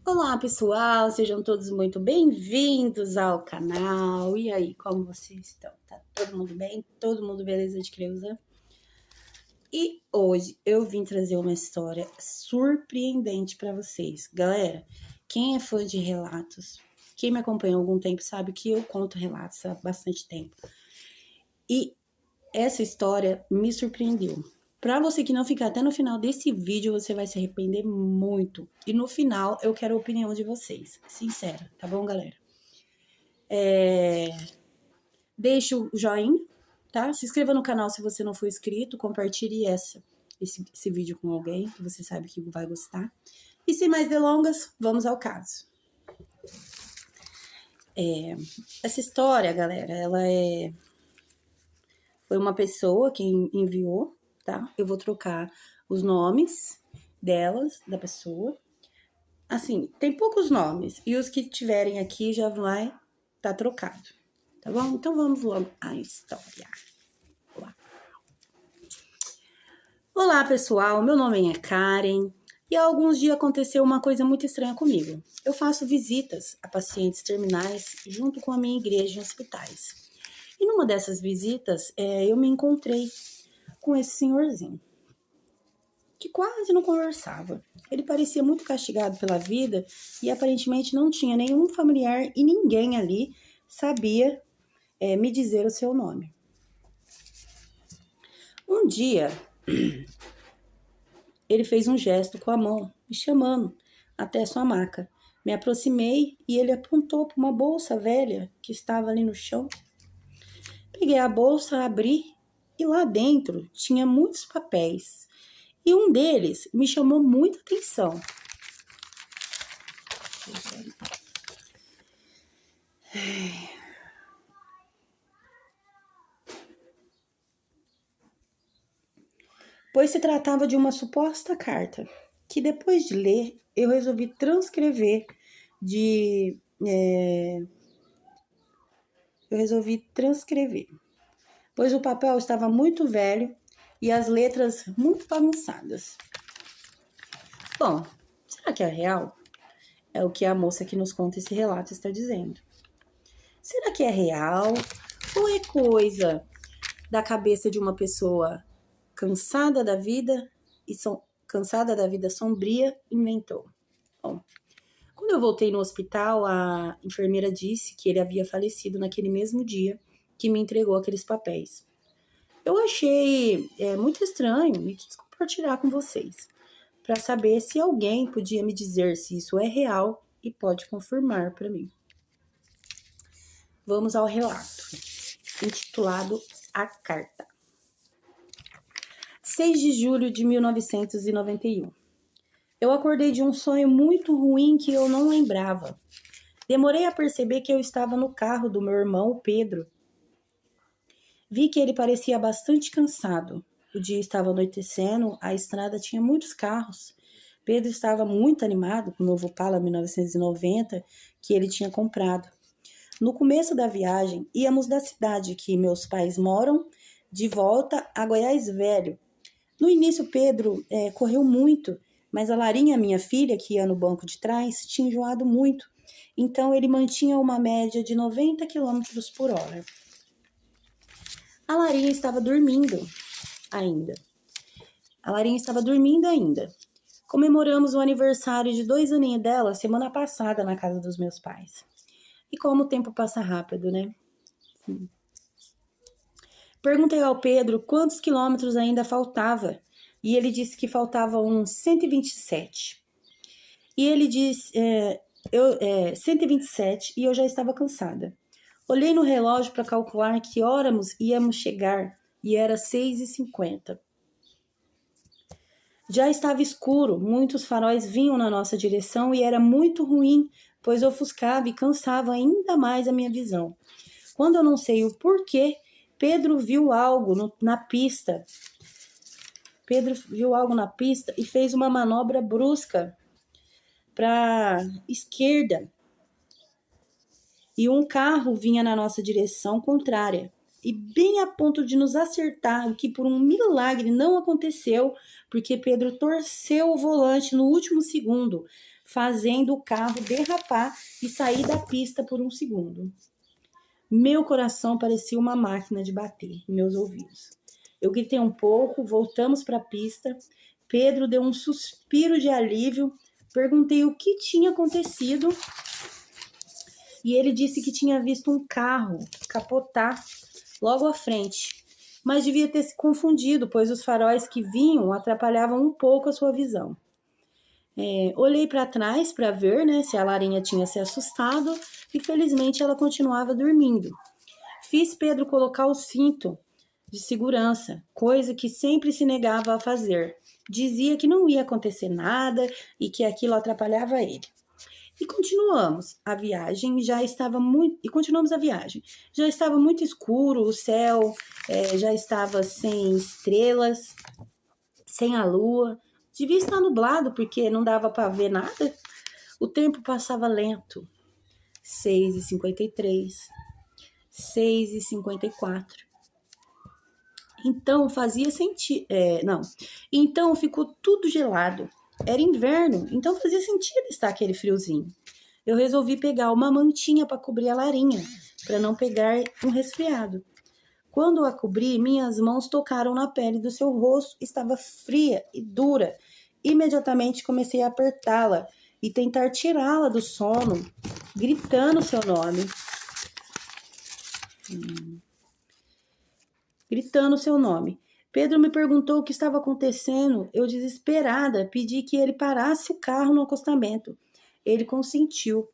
Olá, pessoal, sejam todos muito bem-vindos ao canal. E aí, como vocês estão? Tá todo mundo bem? Todo mundo beleza de Creuza? E hoje eu vim trazer uma história surpreendente para vocês. Galera, quem é fã de relatos, quem me acompanha há algum tempo sabe que eu conto relatos há bastante tempo. E essa história me surpreendeu. Pra você que não ficar até no final desse vídeo, você vai se arrepender muito. E no final, eu quero a opinião de vocês. Sincera, tá bom, galera? Deixe o joinha, tá? Se inscreva no canal se você não for inscrito. Compartilhe esse vídeo com alguém que você sabe que vai gostar. E sem mais delongas, vamos ao caso. Essa história, galera, foi uma pessoa que enviou, tá? Eu vou trocar os nomes da pessoa. Assim, tem poucos nomes. E os que tiverem aqui já vai tá trocado. Tá bom? Então vamos logo à história. Olá, pessoal. Meu nome é Karen. E há alguns dias aconteceu uma coisa muito estranha comigo. Eu faço visitas a pacientes terminais junto com a minha igreja em hospitais. E numa dessas visitas, eu me encontrei com esse senhorzinho, que quase não conversava. Ele parecia muito castigado pela vida e aparentemente não tinha nenhum familiar e ninguém ali sabia me dizer o seu nome. Um dia, ele fez um gesto com a mão, me chamando até sua maca. Me aproximei e ele apontou para uma bolsa velha que estava ali no chão. Peguei a bolsa, abri e lá dentro tinha muitos papéis. E um deles me chamou muita atenção. Pois se tratava de uma suposta carta, que depois de ler, eu resolvi transcrever pois o papel estava muito velho e as letras muito bagunçadas. Bom, será que é real? É o que a moça que nos conta esse relato está dizendo. Será que é real ou é coisa da cabeça de uma pessoa cansada da vida cansada da vida sombria inventou? Bom, quando eu voltei no hospital, a enfermeira disse que ele havia falecido naquele mesmo dia que me entregou aqueles papéis. Eu achei muito estranho e quis compartilhar com vocês, para saber se alguém podia me dizer se isso é real e pode confirmar para mim. Vamos ao relato, intitulado A Carta. 6 de julho de 1991. Eu acordei de um sonho muito ruim que eu não lembrava. Demorei a perceber que eu estava no carro do meu irmão, o Pedro. Vi que ele parecia bastante cansado. O dia estava anoitecendo, a estrada tinha muitos carros. Pedro estava muito animado com o novo Opala 1990 que ele tinha comprado. No começo da viagem, íamos da cidade que meus pais moram de volta a Goiás Velho. No início, Pedro correu muito, mas a Larinha, minha filha, que ia no banco de trás, tinha enjoado muito. Então, ele mantinha uma média de 90 km por hora. A Larinha estava dormindo ainda. Comemoramos o aniversário de 2 aninhos dela semana passada na casa dos meus pais. E como o tempo passa rápido, né? Perguntei ao Pedro quantos quilômetros ainda faltava. E ele disse que faltava uns 127. E ele disse, 127 e eu já estava cansada. Olhei no relógio para calcular que horas íamos chegar e era 6h50. Já estava escuro, muitos faróis vinham na nossa direção e era muito ruim, pois ofuscava e cansava ainda mais a minha visão. Quando eu não sei o porquê, Pedro viu algo na pista. E fez uma manobra brusca para a esquerda. E um carro vinha na nossa direção contrária. E bem a ponto de nos acertar, o que por um milagre não aconteceu, porque Pedro torceu o volante no último segundo, fazendo o carro derrapar e sair da pista por um segundo. Meu coração parecia uma máquina de bater em meus ouvidos. Eu gritei um pouco, voltamos para a pista. Pedro deu um suspiro de alívio. Perguntei o que tinha acontecido e ele disse que tinha visto um carro capotar logo à frente, mas devia ter se confundido, pois os faróis que vinham atrapalhavam um pouco a sua visão. Olhei para trás para ver, né, se a Larinha tinha se assustado e felizmente ela continuava dormindo. Fiz Pedro colocar o cinto de segurança, coisa que sempre se negava a fazer. Dizia que não ia acontecer nada e que aquilo atrapalhava ele. E continuamos a viagem. Já estava muito escuro, o céu já estava sem estrelas, sem a lua. Devia estar nublado porque não dava para ver nada. O tempo passava lento. 6h53, 6h54. Então fazia sentido. Então ficou tudo gelado. Era inverno, então fazia sentido estar aquele friozinho. Eu resolvi pegar uma mantinha para cobrir a Larinha, para não pegar um resfriado. Quando a cobri, minhas mãos tocaram na pele do seu rosto, estava fria e dura. Imediatamente comecei a apertá-la e tentar tirá-la do sono, gritando seu nome. Gritando seu nome. Pedro me perguntou o que estava acontecendo. Eu, desesperada, pedi que ele parasse o carro no acostamento. Ele consentiu.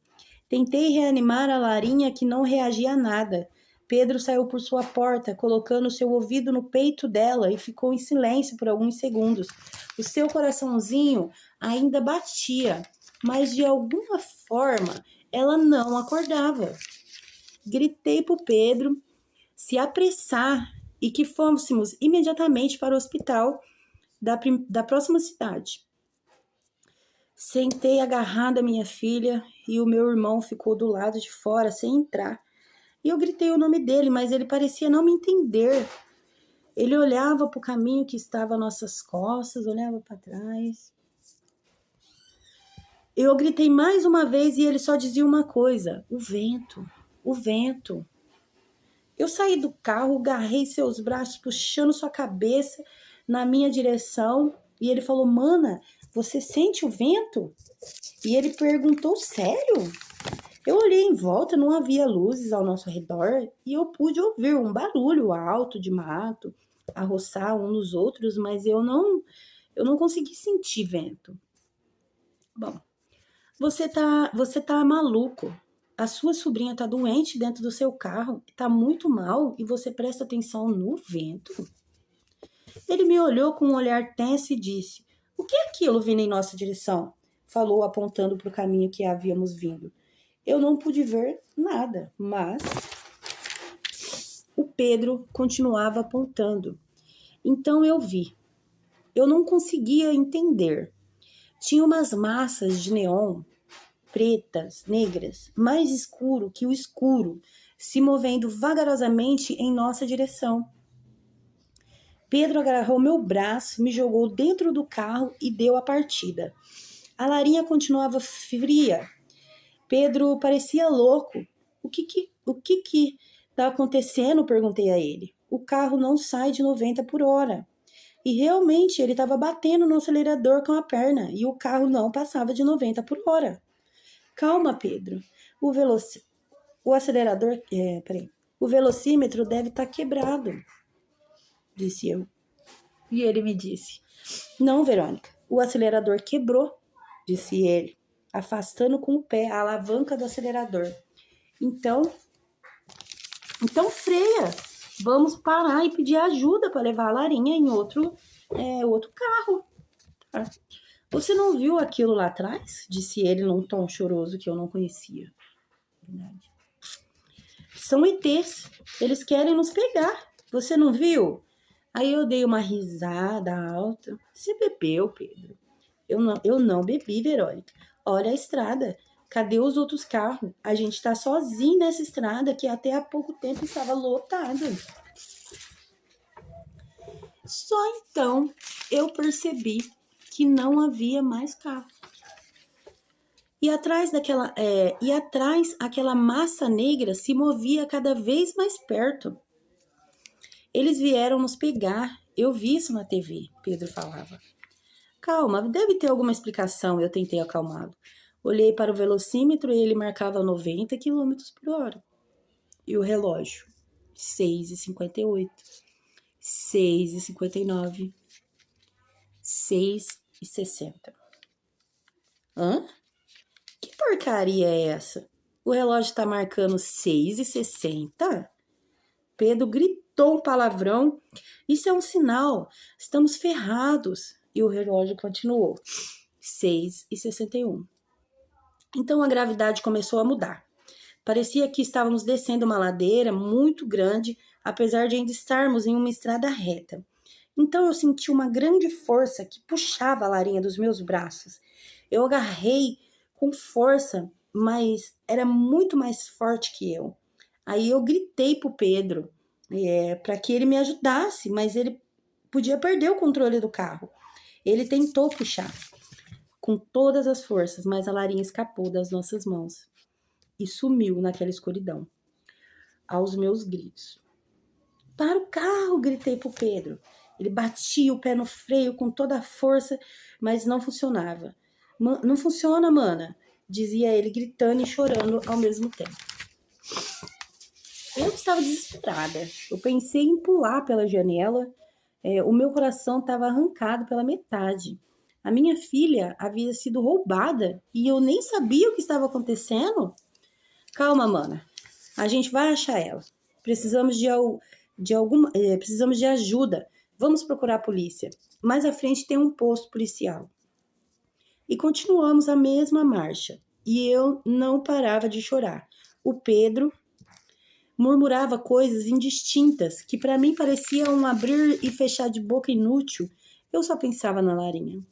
Tentei reanimar a Larinha, que não reagia a nada. Pedro saiu por sua porta, colocando seu ouvido no peito dela e ficou em silêncio por alguns segundos. O seu coraçãozinho ainda batia, mas de alguma forma ela não acordava. Gritei para o Pedro se apressar e que fôssemos imediatamente para o hospital da próxima cidade. Sentei agarrada à minha filha e o meu irmão ficou do lado de fora sem entrar. E eu gritei o nome dele, mas ele parecia não me entender. Ele olhava para o caminho que estava às nossas costas, olhava para trás. Eu gritei mais uma vez e ele só dizia uma coisa: o vento, o vento. Eu saí do carro, agarrei seus braços, puxando sua cabeça na minha direção. E ele falou: Mana, você sente o vento? E ele perguntou: sério? Eu olhei em volta, não havia luzes ao nosso redor. E eu pude ouvir um barulho alto de mato, a roçar um nos outros, mas eu não consegui sentir vento. Bom, você tá maluco. A sua sobrinha tá doente dentro do seu carro, tá muito mal e você presta atenção no vento? Ele me olhou com um olhar tenso e disse: o que é aquilo vindo em nossa direção? Falou apontando para o caminho que havíamos vindo. Eu não pude ver nada, mas o Pedro continuava apontando. Então eu vi. Eu não conseguia entender. Tinha umas massas de neon pretas, negras, mais escuro que o escuro, se movendo vagarosamente em nossa direção. Pedro agarrou meu braço, me jogou dentro do carro e deu a partida. A Larinha continuava fria. Pedro parecia louco. O que está acontecendo? Perguntei a ele. O carro não sai de 90 por hora. E realmente ele estava batendo no acelerador com a perna e o carro não passava de 90 por hora. Calma, Pedro. O velocímetro deve estar quebrado, disse eu. E ele me disse: não, Verônica, o acelerador quebrou, disse ele, afastando com o pé a alavanca do acelerador. Então freia. Vamos parar e pedir ajuda para levar a Larinha em outro carro. Tá? Você não viu aquilo lá atrás? Disse ele num tom choroso que eu não conhecia. Verdade. São ETs. Eles querem nos pegar. Você não viu? Aí eu dei uma risada alta. Você bebeu, Pedro? Eu não bebi, Verônica. Olha a estrada. Cadê os outros carros? A gente tá sozinho nessa estrada que até há pouco tempo estava lotada. Só então eu percebi que não havia mais carro. E atrás aquela massa negra se movia cada vez mais perto. Eles vieram nos pegar. Eu vi isso na TV, Pedro falava. Calma, deve ter alguma explicação, eu tentei acalmá-lo. Olhei para o velocímetro e ele marcava 90 quilômetros por hora. E o relógio? 6h58, 6h59, 6h60. Hã? Que porcaria é essa? O relógio está marcando 6h60? Pedro gritou um palavrão. Isso é um sinal. Estamos ferrados. E o relógio continuou. 6h61. Então a gravidade começou a mudar. Parecia que estávamos descendo uma ladeira muito grande, apesar de ainda estarmos em uma estrada reta. Então eu senti uma grande força que puxava a larinha dos meus braços. Eu agarrei com força, mas era muito mais forte que eu. Aí eu gritei pro Pedro para que ele me ajudasse, mas ele podia perder o controle do carro. Ele tentou puxar com todas as forças, mas a larinha escapou das nossas mãos e sumiu naquela escuridão. Aos meus gritos. Para o carro, gritei pro Pedro. Ele batia o pé no freio com toda a força, mas não funcionava. Não funciona, mana, dizia ele gritando e chorando ao mesmo tempo. Eu estava desesperada. Eu pensei em pular pela janela. O meu coração estava arrancado pela metade. A minha filha havia sido roubada e eu nem sabia o que estava acontecendo. Calma, mana. A gente vai achar ela. Precisamos precisamos de ajuda. Vamos procurar a polícia. Mais à frente tem um posto policial. E continuamos a mesma marcha. E eu não parava de chorar. O Pedro murmurava coisas indistintas que para mim pareciam um abrir e fechar de boca inútil. Eu só pensava na Larinha.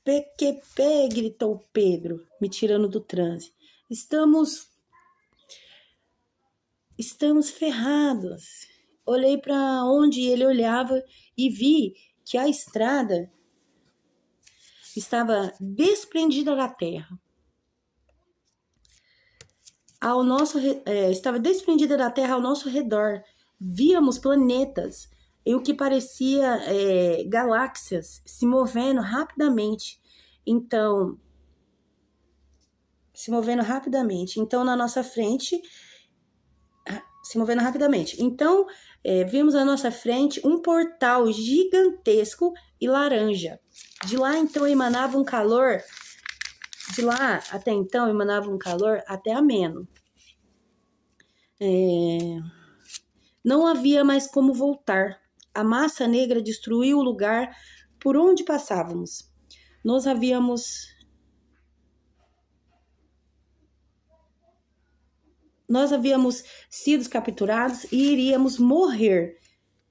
PQP, gritou Pedro, me tirando do transe. Estamos ferrados. Olhei para onde ele olhava e vi que a estrada estava desprendida da terra. Estava desprendida da terra ao nosso redor. Víamos planetas e o que parecia galáxias se movendo rapidamente. Então, na nossa frente, se movendo rapidamente. Então, vimos à nossa frente um portal gigantesco e laranja. De lá, então, emanava um calor. De lá, até então, emanava um calor até ameno. Não havia mais como voltar. A massa negra destruiu o lugar por onde passávamos. Nós havíamos sido capturados e iríamos morrer.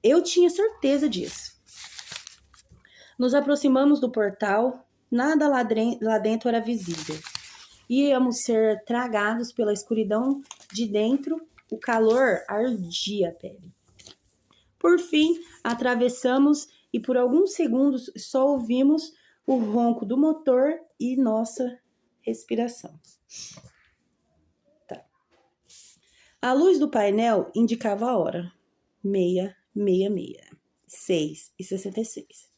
Eu tinha certeza disso. Nos aproximamos do portal, nada lá dentro era visível. Íamos ser tragados pela escuridão de dentro, o calor ardia a pele. Por fim, atravessamos e por alguns segundos só ouvimos o ronco do motor e nossa respiração. Tá. A luz do painel indicava a hora. 6h66. 6h66.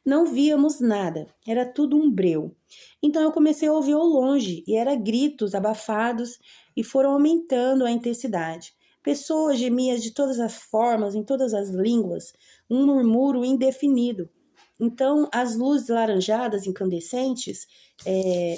Não víamos nada, era tudo um breu. Então eu comecei a ouvir ao longe, e eram gritos abafados, e foram aumentando a intensidade. Pessoas gemiam de todas as formas, em todas as línguas, um murmúrio indefinido. Então as luzes laranjadas incandescentes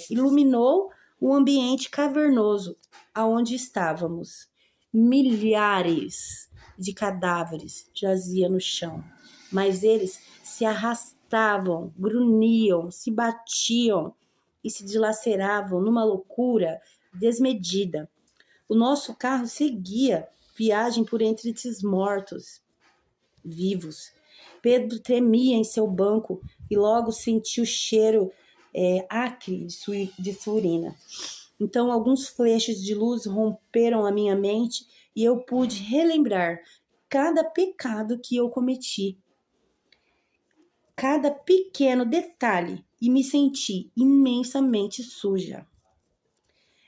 iluminou o ambiente cavernoso aonde estávamos. Milhares de cadáveres jaziam no chão, mas eles se arrastavam, grunhiam, se batiam e se dilaceravam numa loucura desmedida. O nosso carro seguia viagem por entre esses mortos vivos. Pedro tremia em seu banco e logo sentiu o cheiro acre de sua urina. Então alguns flechos de luz romperam a minha mente e eu pude relembrar cada pecado que eu cometi. cada pequeno detalhe e me senti imensamente suja.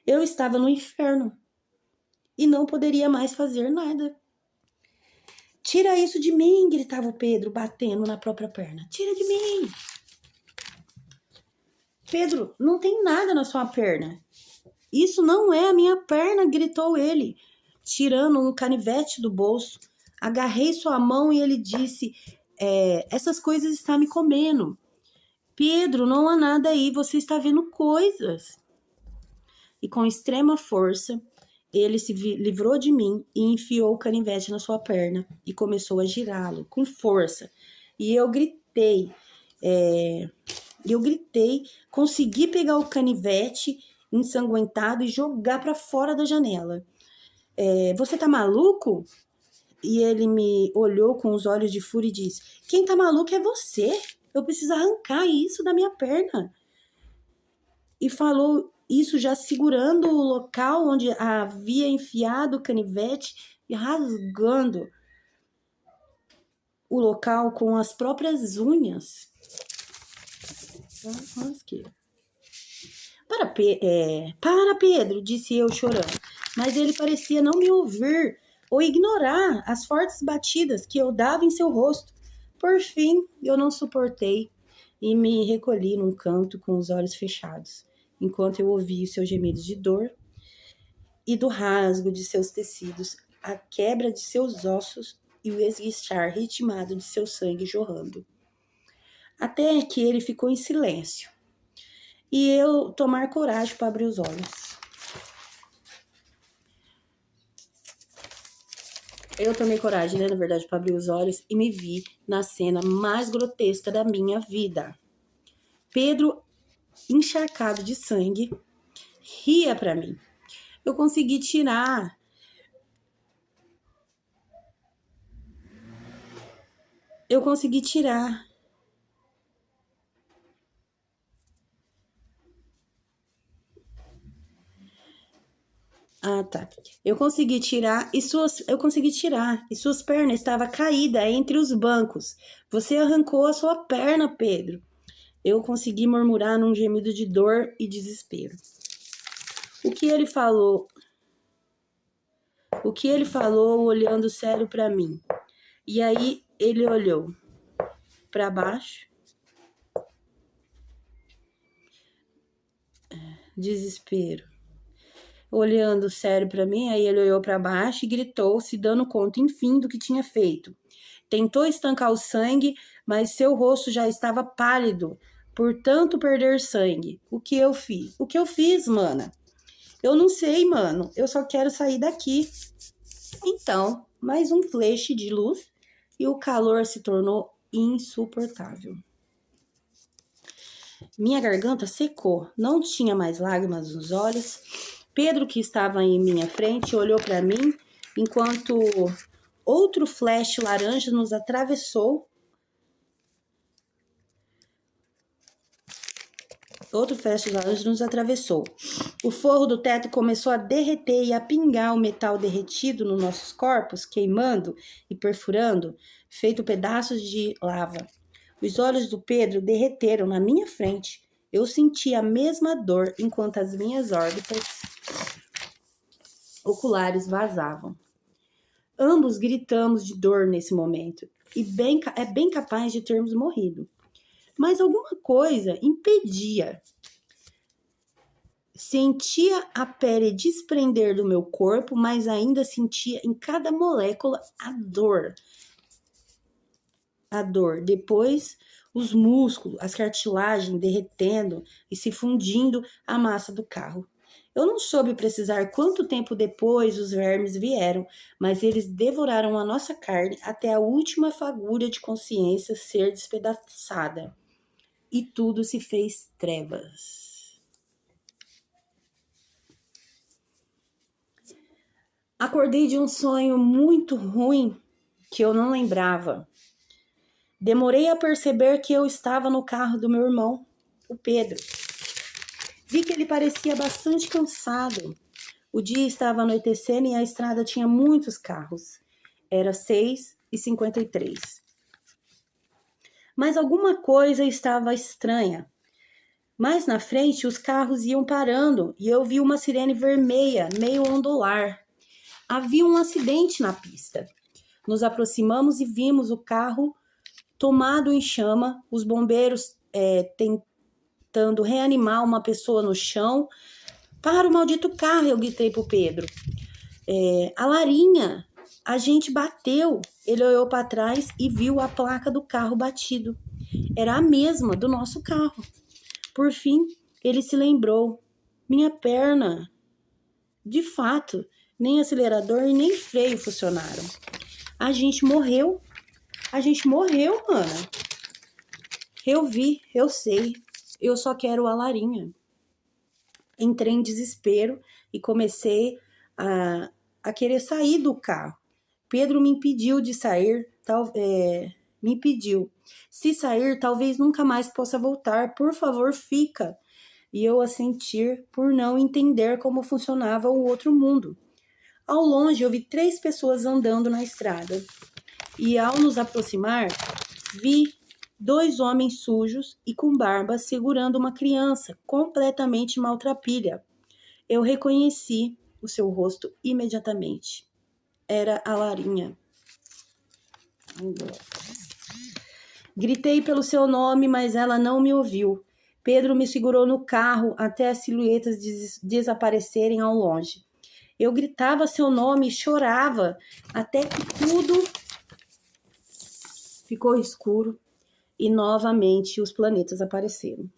Eu estava no inferno e não poderia mais fazer nada. Tira isso de mim, gritava o Pedro, batendo na própria perna. Tira de mim. Pedro, não tem nada na sua perna. Isso não é a minha perna, gritou ele, tirando um canivete do bolso. Agarrei sua mão e ele disse, essas coisas estão me comendo. Pedro, não há nada aí, você está vendo coisas. E com extrema força, ele se livrou de mim e enfiou o canivete na sua perna e começou a girá-lo com força. E eu gritei, consegui pegar o canivete ensanguentado e jogar para fora da janela. Você tá maluco? E ele me olhou com os olhos de fúria e disse, quem tá maluco é você. Eu preciso arrancar isso da minha perna. E falou isso já segurando o local onde havia enfiado o canivete e rasgando o local com as próprias unhas. Para, Pedro, disse eu chorando. Mas ele parecia não me ouvir ou ignorar as fortes batidas que eu dava em seu rosto. Por fim, eu não suportei e me recolhi num canto com os olhos fechados, enquanto eu ouvia os seus gemidos de dor e do rasgo de seus tecidos, a quebra de seus ossos e o esguichar ritmado de seu sangue jorrando. Até que ele ficou em silêncio e eu tomar coragem para abrir os olhos. Eu tomei coragem, na verdade, para abrir os olhos e me vi na cena mais grotesca da minha vida. Pedro, encharcado de sangue, ria para mim. Eu consegui tirar Eu consegui tirar e suas pernas estavam caídas entre os bancos. Você arrancou a sua perna, Pedro. Eu consegui murmurar num gemido de dor e desespero. O que ele falou olhando sério para mim. E aí ele olhou para baixo. Desespero. Olhando sério para mim, aí ele olhou para baixo e gritou, se dando conta, enfim, do que tinha feito. Tentou estancar o sangue, mas seu rosto já estava pálido, por tanto perder sangue. O que eu fiz, mana? Eu não sei, mano. Eu só quero sair daqui. Então, mais um flash de luz e o calor se tornou insuportável. Minha garganta secou, não tinha mais lágrimas nos olhos. Pedro, que estava em minha frente, olhou para mim enquanto outro flash laranja nos atravessou. O forro do teto começou a derreter e a pingar o metal derretido nos nossos corpos, queimando e perfurando, feito pedaços de lava. Os olhos do Pedro derreteram na minha frente. Eu senti a mesma dor enquanto as minhas órbitas oculares vazavam. Ambos gritamos de dor nesse momento e é bem capaz de termos morrido. Mas alguma coisa impedia. Sentia a pele desprender do meu corpo, mas ainda sentia em cada molécula a dor. Depois, os músculos, as cartilagens derretendo e se fundindo à massa do carro. Eu não soube precisar quanto tempo depois os vermes vieram, mas eles devoraram a nossa carne até a última fagulha de consciência ser despedaçada. E tudo se fez trevas. Acordei de um sonho muito ruim que eu não lembrava. Demorei a perceber que eu estava no carro do meu irmão, o Pedro. Vi que ele parecia bastante cansado. O dia estava anoitecendo e a estrada tinha muitos carros. Era 6h53. Mas alguma coisa estava estranha. Mais na frente, os carros iam parando e eu vi uma sirene vermelha, meio ondular. Havia um acidente na pista. Nos aproximamos e vimos o carro tomado em chama, os bombeiros tentando reanimar uma pessoa no chão. Para o maldito carro, eu gritei pro Pedro. A Larinha, a gente bateu. Ele olhou para trás e viu a placa do carro batido. Era a mesma do nosso carro. Por fim, ele se lembrou. Minha perna. De fato, nem acelerador e nem freio funcionaram. A gente morreu. A gente morreu, mana. Eu vi, eu sei. Eu só quero a Larinha. Entrei em desespero e comecei a querer sair do carro. Pedro me impediu de sair, me impediu. Se sair, talvez nunca mais possa voltar. Por favor, fica. E eu a sentir por não entender como funcionava o outro mundo. Ao longe, eu vi 3 pessoas andando na estrada. E ao nos aproximar, vi 2 homens sujos e com barba segurando uma criança completamente maltrapilha. Eu reconheci o seu rosto imediatamente. Era a Larinha. Gritei pelo seu nome, mas ela não me ouviu. Pedro me segurou no carro até as silhuetas desaparecerem ao longe. Eu gritava seu nome e chorava até que tudo ficou escuro e novamente os planetas apareceram.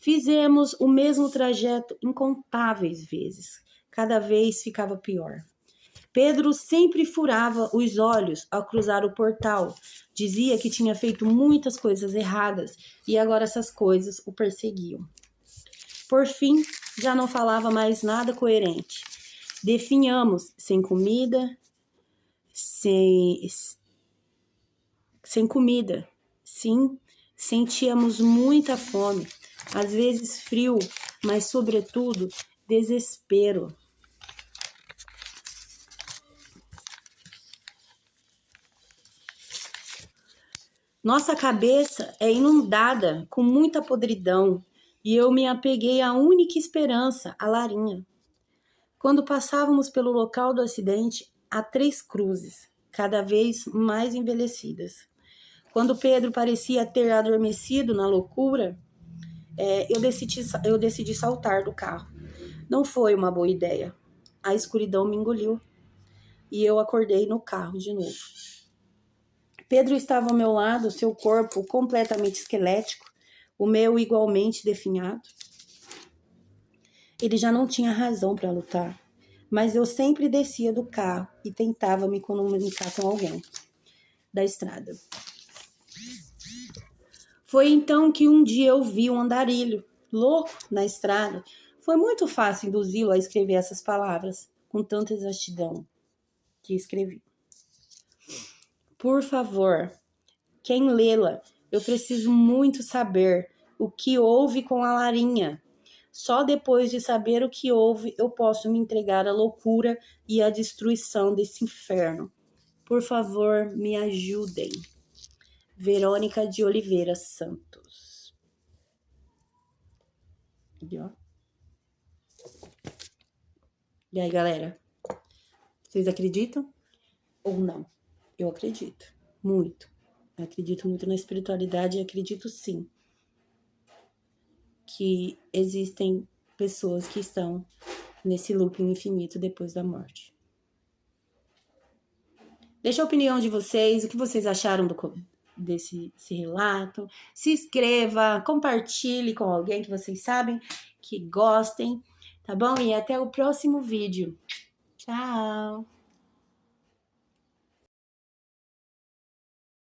Fizemos o mesmo trajeto incontáveis vezes. Cada vez ficava pior. Pedro sempre furava os olhos ao cruzar o portal. Dizia que tinha feito muitas coisas erradas e agora essas coisas o perseguiam. Por fim, já não falava mais nada coerente. Definhamos sem comida, sem comida. Sim, sentíamos muita fome, às vezes frio, mas sobretudo desespero. Nossa cabeça é inundada com muita podridão e eu me apeguei à única esperança, a Larinha. Quando passávamos pelo local do acidente, há 3 cruzes, cada vez mais envelhecidas. Quando Pedro parecia ter adormecido na loucura, eu decidi saltar do carro. Não foi uma boa ideia. A escuridão me engoliu e eu acordei no carro de novo. Pedro estava ao meu lado, seu corpo completamente esquelético, o meu igualmente definhado. Ele já não tinha razão para lutar, mas eu sempre descia do carro e tentava me comunicar com alguém da estrada. Foi então que um dia eu vi um andarilho, louco, na estrada. Foi muito fácil induzi-lo a escrever essas palavras, com tanta exatidão que escrevi. Por favor, quem lê-la, eu preciso muito saber o que houve com a Larinha. Só depois de saber o que houve, eu posso me entregar à loucura e à destruição desse inferno. Por favor, me ajudem. Verônica de Oliveira Santos. E aí, galera? Vocês acreditam ou não? Eu acredito. Muito. Eu acredito muito na espiritualidade e acredito sim que existem pessoas que estão nesse looping infinito depois da morte. Deixa a opinião de vocês, o que vocês acharam desse relato. Se inscreva, compartilhe com alguém que vocês sabem que gostem, tá bom? E até o próximo vídeo. Tchau!